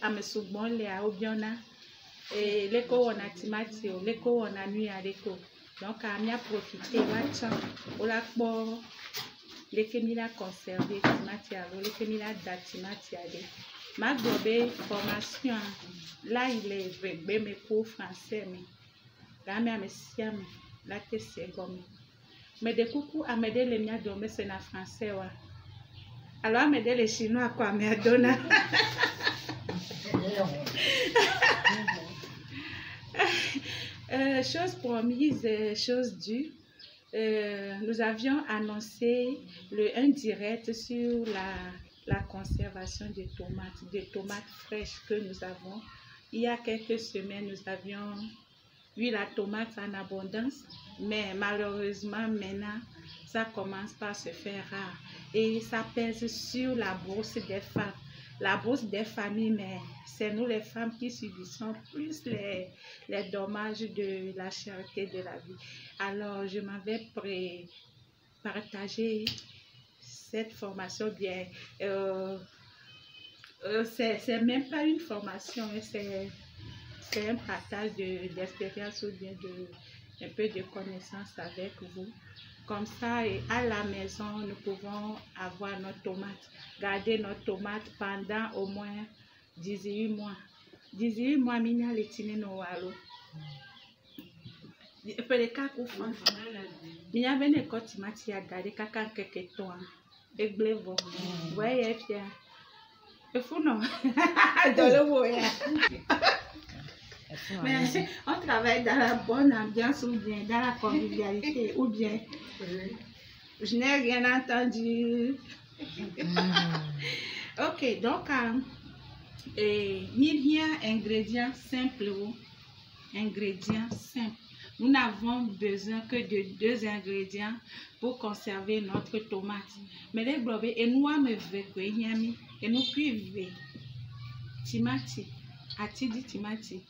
amesubon le obiona et leko on a timati o leko on a nuit à leko donc a mia profiter wacha o la po leke mi la conserver timati alo leke mi la da timati ale ma gobe formation là il est vrai mes cours français mais là mais amesiam la te c'est gomme mais de coucou à m'aider les mia dormir c'est na français wa alors à m'aider les chinois quoi mais donna chose promise, chose due. Nous avions annoncé le indirect sur la conservation des tomates fraîches que nous avons. Il y a quelques semaines, nous avions eu la tomate en abondance, mais malheureusement maintenant, ça commence par se faire rare et ça pèse sur la bourse des femmes. La bourse des familles, mais c'est nous les femmes qui subissons plus les dommages de la cherté de la vie. Alors, je m'avais partagé cette formation bien. C'est même pas une formation, c'est un partage d'expérience ou bien un peu de connaissances avec vous. Comme ça, et à la maison, nous pouvons avoir nos tomates, garder nos tomates pendant au moins 18 mois. 18 mois, minya letine no walo. Pele kaku fon. Minya bene ko timati ya garder kaka keke toa. Eglevo. Ouais, fia. E fou non. Dans le voyage. Mais on travaille dans la bonne ambiance ou bien dans la convivialité ou bien je n'ai rien entendu. Ok, donc il y a ingrédients simples. Ingrédients simples. Nous n'avons besoin que de 2 ingrédients pour conserver notre tomate. Mais les blobés et nous me veillons et nous cuivons timati, atidi timati.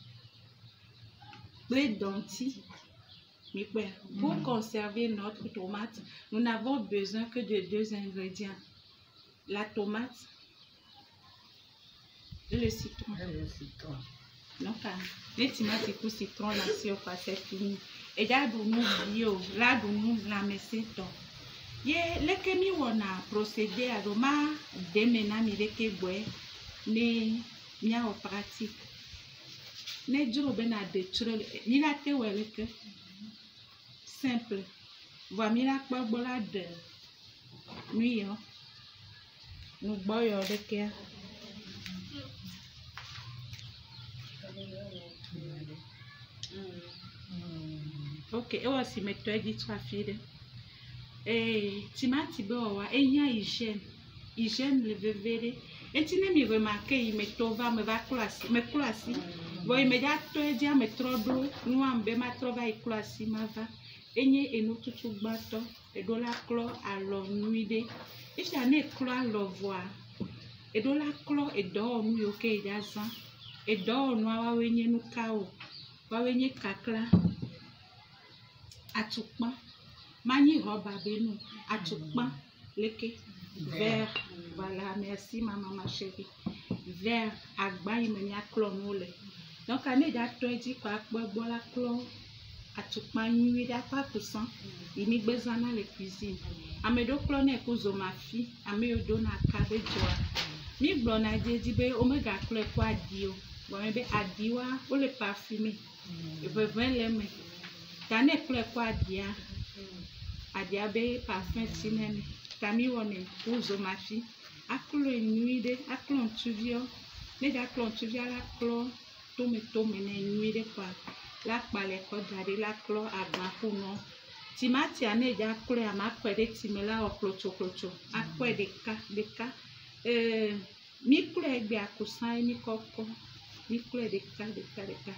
Pour conserver notre tomate, nous n'avons besoin que de 2 ingrédients. La tomate et le citron. Donc, les tomates et citron, là, c'est fini. Et là, nous la mettons. Les kémis, on a procédé à l'oma, déménage, les bois, ni en pratique. Ne duro bena de trole ni la te wele que simple voa mi la kpo bola de nuit nous boyo de ke ok e wa si meto e di 3 filles timati be wa enya hygiène le vevere etine mi remarqué il me tova me va classe me classe. Bon, immédiatement, il dit à me trouver, nous en bema trouver classe ma va. Enye et nous tout bateau et de la clo à l'nuide. Et j'en ai clo à le voir. Et de la clo et d'or nous ok d'azan. Et d'or nous a wenye nous kao. Va wenye kakla. Atukma. Mani roba benu. Atukma. Leke. Vert. Voilà, merci maman ma chérie. Vert. Agba il me a clo nous. Donc, on est d'accord, dit quoi, la clore, à tout manier d'à pas poussant, il m'y besoin dans la cuisine. À me do cloner pour ma fille, à me donner à cadet joie. Mi blonde a dit, omega clore quoi dio, bon, mais à diwa, ou le parfumé, et veut l'aimer. T'en es clore quoi dia, à diabé parfum cinéma, t'as mis on est pour ma fille, à clore nuit de, à clore tu viens, mais d'accord tu viens la clore. Tome nuit de quoi la palais quoi garder la clo à grand pour non timati ane ja clo à ma quoi de timela au clocho à quoi de cas mi clo e be akusan ni koko mi clo de cas.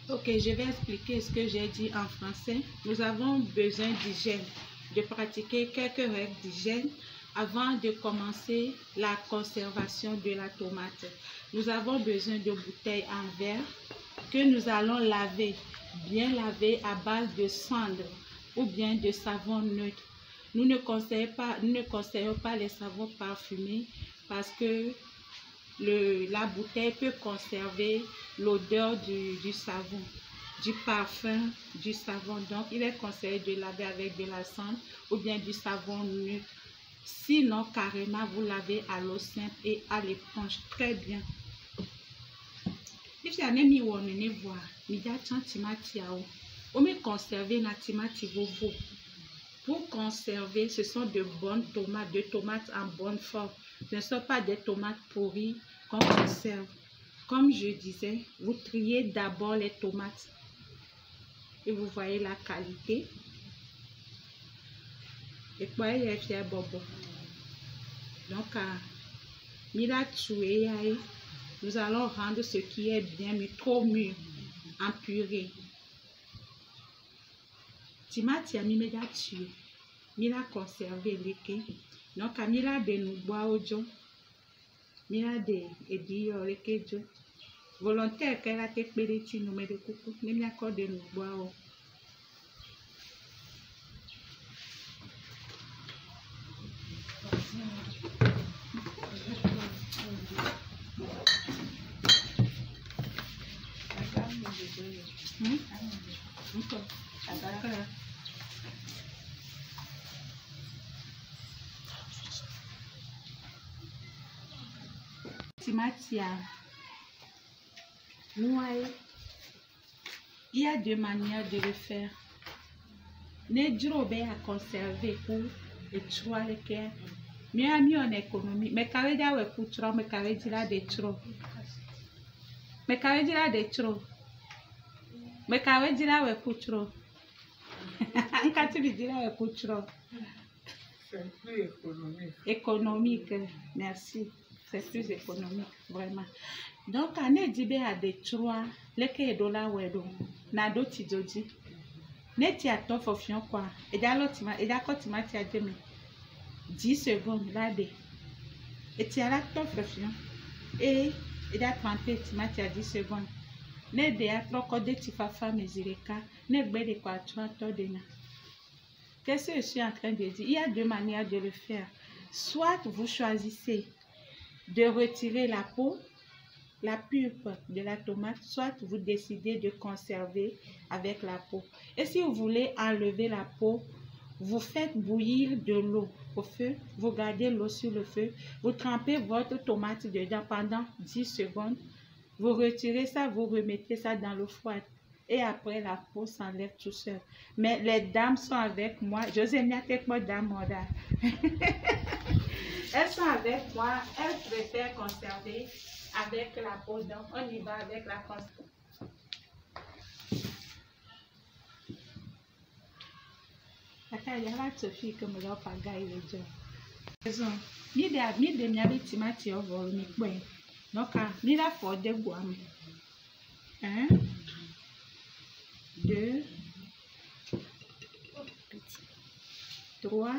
Ok, je vais expliquer ce que j'ai dit en français. Nous avons besoin d'hygiène, de pratiquer quelques règles d'hygiène avant de commencer la conservation de la tomate. Nous avons besoin de bouteilles en verre que nous allons laver, bien laver à base de cendre ou bien de savon neutre. Nous ne conseillons pas les savons parfumés parce que la bouteille peut conserver l'odeur du savon, du parfum du savon. Donc, il est conseillé de laver avec de la cendre ou bien du savon neutre. Sinon, carrément, vous lavez à l'eau simple et à l'éponge. Très bien. Si vous avez mis au voir, vous me conserver na timati vovo. Pour conserver, ce sont de bonnes tomates, de tomates en bonne forme. Ce ne sont pas des tomates pourries qu'on conserve. Comme je disais, vous triez d'abord les tomates. Et vous voyez la qualité. Et quoi, il y a fait bobo. Donc, nous allons rendre ce qui est bien, mais trop mûr, en purée. Timati a mis méga tué. Mila conservé leke. Donc, mila de nous bois au jo. Mila de edio leke jo. Volontaire qu'elle a été péréti nous met de coucou. Mila encore de nous bois au. Timatia. Il y a deux manières de le faire. Ne drobe à conserver pour et trois les cœurs. Mieux à mieux en économie. Mais quand il y a un coup trop, mais quand il y a des trop. Mais quand il y a des trop. Mais quand il y a un coup trop. Quand tu lui diras un coup trop. C'est plus économique. Économique, merci. C'est plus économique, vraiment. Donc, on est dit à des trois, les $2 ou $2. Na do ti doji. Ne ti attends fofion quoi. Et d'ailleurs, tu m'as dit 10 secondes là de. Et tu as la ton fofion. Et d'à 30 tu m'as dit 10 secondes. Ne de a trop code ti fafa mesireka. Ne be de quoi tu as de na. Qu'est-ce que je suis en train de dire? Il y a deux manières de le faire. Soit vous choisissez de retirer la peau, la pulpe de la tomate, soit vous décidez de conserver avec la peau. Et si vous voulez enlever la peau, vous faites bouillir de l'eau au feu, vous gardez l'eau sur le feu, vous trempez votre tomate dedans pendant 10 secondes, vous retirez ça, vous remettez ça dans l'eau froide. Et après, la peau s'enlève tout seul. Mais les dames sont avec moi. José m'a fait moi dame. Elles sont avec moi. Elles préfèrent conserver avec la peau. Donc, on y va avec la conservation. Attends, il y a la Sophie que me l'a pas gagné le job. Ni de mi avec timati au vol, ni quoi. Donc, ni la for de guam. 1, 2, 3.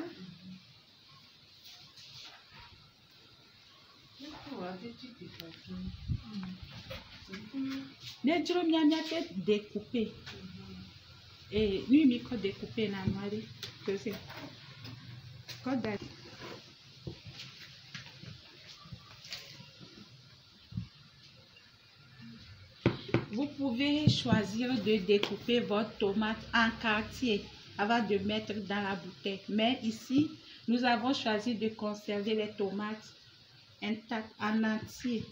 Les jours mi a fait découper. Et lui mi ko découper na mari. Que c'est. Code. Vous pouvez choisir de découper votre tomate en quartier avant de mettre dans la bouteille. Mais ici, nous avons choisi de conserver les tomates intactes en entier.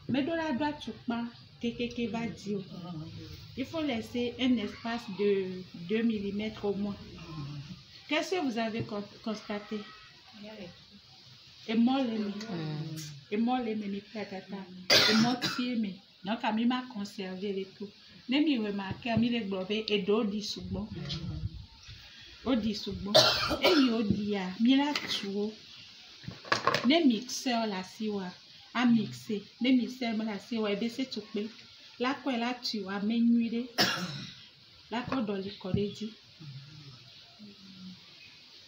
Mais dans la droite, tu pas. Il faut laisser un espace de 2 mm au moins. Qu'est-ce que vous avez constaté? Et moi, les donc, à mi m'a conservé les tout. Ne m'y remarqué, à mi les globés et d'eau d'issoubon. Eau d'issoubon. Et mi dit, mi la tuo. Ne mixeur la siwa. À mixer. Ne mixeur la siwa. Et bien, c'est tout. La quoi la tu as menuire. La quoi dans le collège.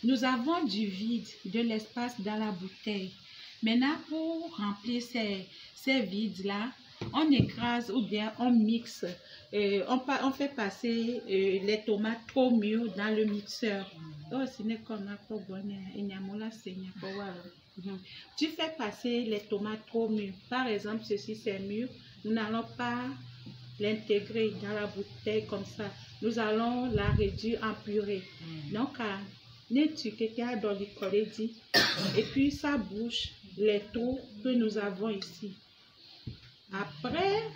Nous avons du vide, de l'espace dans la bouteille. Maintenant, pour remplir ces vides-là, on écrase ou bien on mixe, on fait passer les tomates trop mûres dans le mixeur. Oh, ce n'est comme un peu bon, tu fais passer les tomates trop mûres. Par exemple, ceci c'est mûr, nous n'allons pas l'intégrer dans la bouteille comme ça. Nous allons la réduire en purée. Donc, et puis ça bouche les trous que nous avons ici. Après,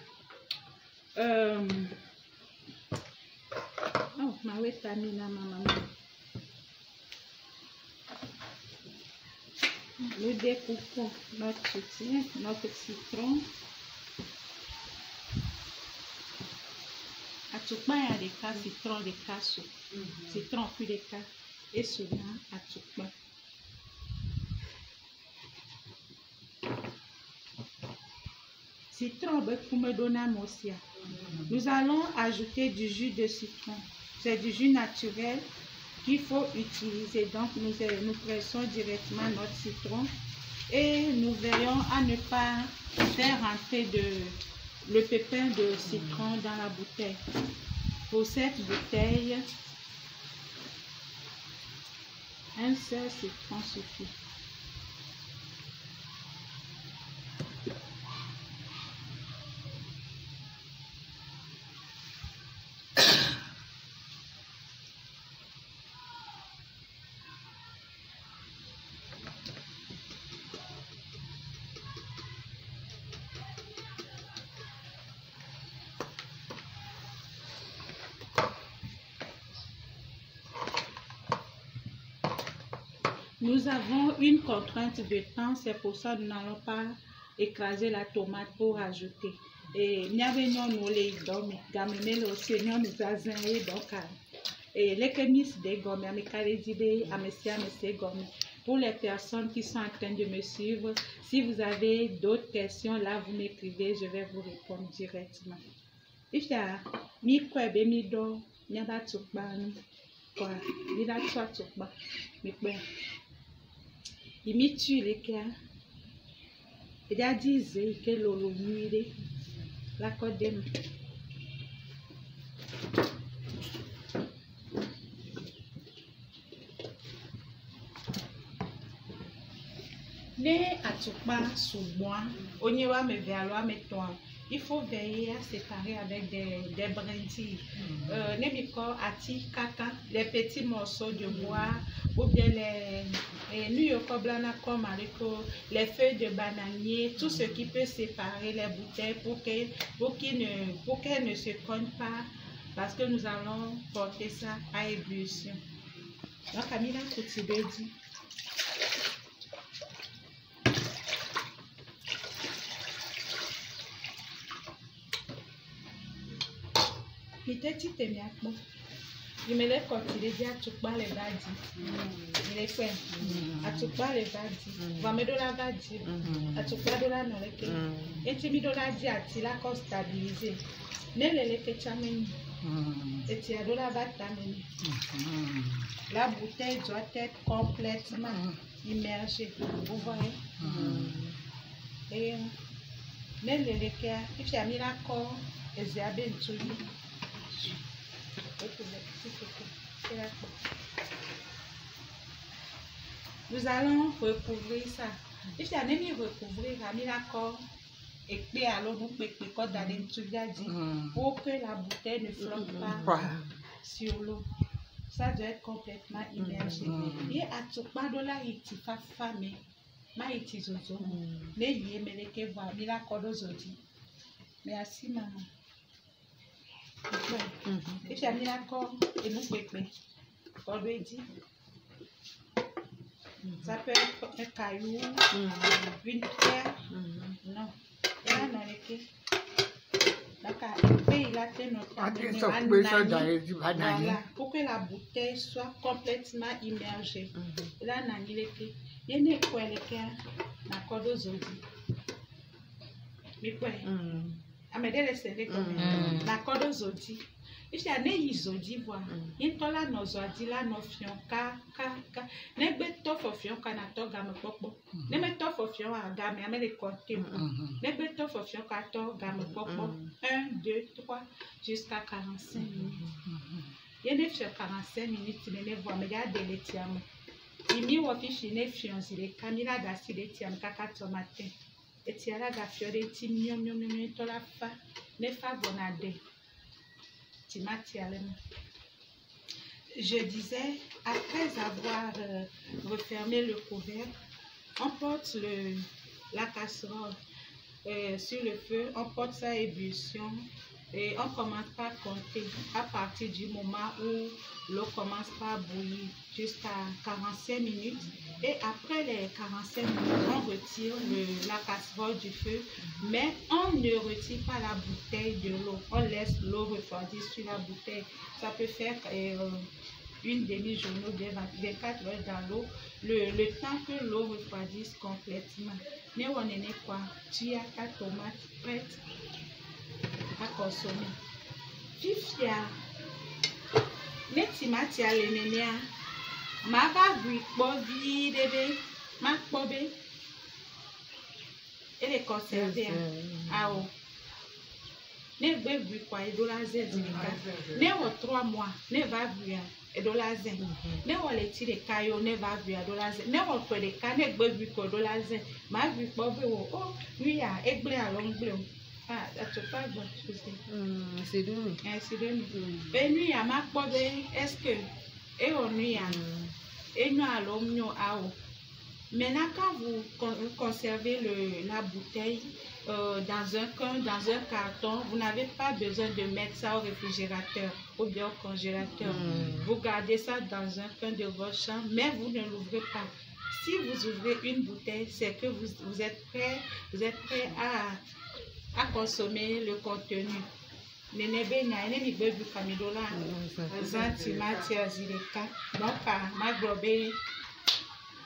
nous découpons notre soutien, notre citron. À tout pas, il y a des cas citron, des cas sous. Citron puis des cas. Et souvent, à tout pas. Citron, pour me donner un mosia. Nous allons ajouter du jus de citron. C'est du jus naturel qu'il faut utiliser. Donc, nous pressons directement notre citron et nous veillons à ne pas faire rentrer le pépin de citron dans la bouteille. Pour cette bouteille, un seul citron suffit. Nous avons une contrainte de temps, c'est pour ça que nous n'allons pas écraser la tomate pour ajouter. Et nous avons les gommes, gamines aussi, nous avons les donc les chemis des gommes, pour les personnes qui sont en train de me suivre, si vous avez d'autres questions, là vous m'écrivez, je vais vous répondre directement. Il tue les cas. Il a dit que l'eau nuire la côte de né à tout pas sous moi, on y va me vers me toi. Il faut veiller à séparer avec des brindilles. Les petits morceaux de bois ou bien les feuilles de bananier, tout ce qui peut séparer les bouteilles pour qu'elles ne se cognent pas parce que nous allons porter ça à ébullition. Donc, Camilla Koutibedi. Peut-être il me l'a continué à tout pas les vadis. Il est fait. À tout pas les vadis. Va me donner la vadis. À tout pas de la non les. Et tu me donnes la dit à ti la stabiliser. Ne les que tu amènes. Et tu as de la vatamine. La bouteille doit être complètement immergée. Vous voyez? Et ne les que if tu as mis la corps et j'ai abîmé tout. Nous allons recouvrir ça. Si tu as mis recouvrir, à mis l'accord et puis alors nous pouvons d'aller pour que la bouteille ne flotte pas sur l'eau. Ça doit être complètement immergé. Et à tout pas de la iti fa fame, ma iti zozo. Ne yé meleke voir mis l'accord d'aujourd'hui. Merci maman. Et tu as mis l'accord et nous pépé. On lui dit. Ça peut être un caillou, une pierre. Non. Et là, on a les voilà, pour que la bouteille soit complètement immergée. Et là, on a mis les pieds. Il y a quoi les pieds? L'accord d'aujourd'hui. Mais quoi? À me laisser comme l'accord d'aujourd'hui. ici a ne yizo d'Ivoire intola nozo adila no fion ka ne beto fo fion kana to game popo ne meto fo fion a game ame le compter ne beto fo fion ka to game popo 1 2 3 jusqu'à 45 minutes yene fion 45 minutes ne voit me ga de letiamo imi wo fishi ne fion zile kamila da si letiam kaka to matin etiala ga fiore ti mio to la fa ne fa bonade. Je disais, après avoir refermé le couvercle, on porte la casserole sur le feu, on porte ça à ébullition et on commence par compter à partir du moment où l'eau commence par bouillir jusqu'à 45 minutes. Et après les 45 minutes, on retire la casserole du feu, mais on ne retire pas la bouteille de l'eau. On laisse l'eau refroidir sur la bouteille. Ça peut faire une demi-journée ou 24 heures dans l'eau, le temps que l'eau refroidisse complètement. Mais on est quoi? Tu as ta tomate prête à consommer. Fifia, les tomates à l'énénia, ma bague bobi bébé, ma bobé, et les conserver. Ah oh. Ne va bu quoi et de la zen ne o 3 mois ne va bu et de la zen ne o le ti de kayo ne va bu de la zen ne o to de ka ne gbe bu ko de la zen ma bu po be o oh lui a egble a lo ngble o ah ça pas bon c'est donc ben lui a ma po be est-ce que et on lui a et nous allons nous a o. Maintenant, quand vous conservez la bouteille dans un carton, vous n'avez pas besoin de mettre ça au réfrigérateur ou bien au congélateur. Vous gardez ça dans un coin de votre chambre, mais vous ne l'ouvrez pas. Si vous ouvrez une bouteille, c'est que vous êtes prêt à consommer le contenu.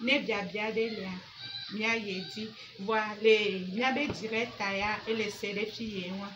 Ne biabia de lia mia yedi voile mia be direct aya et les céréfier moi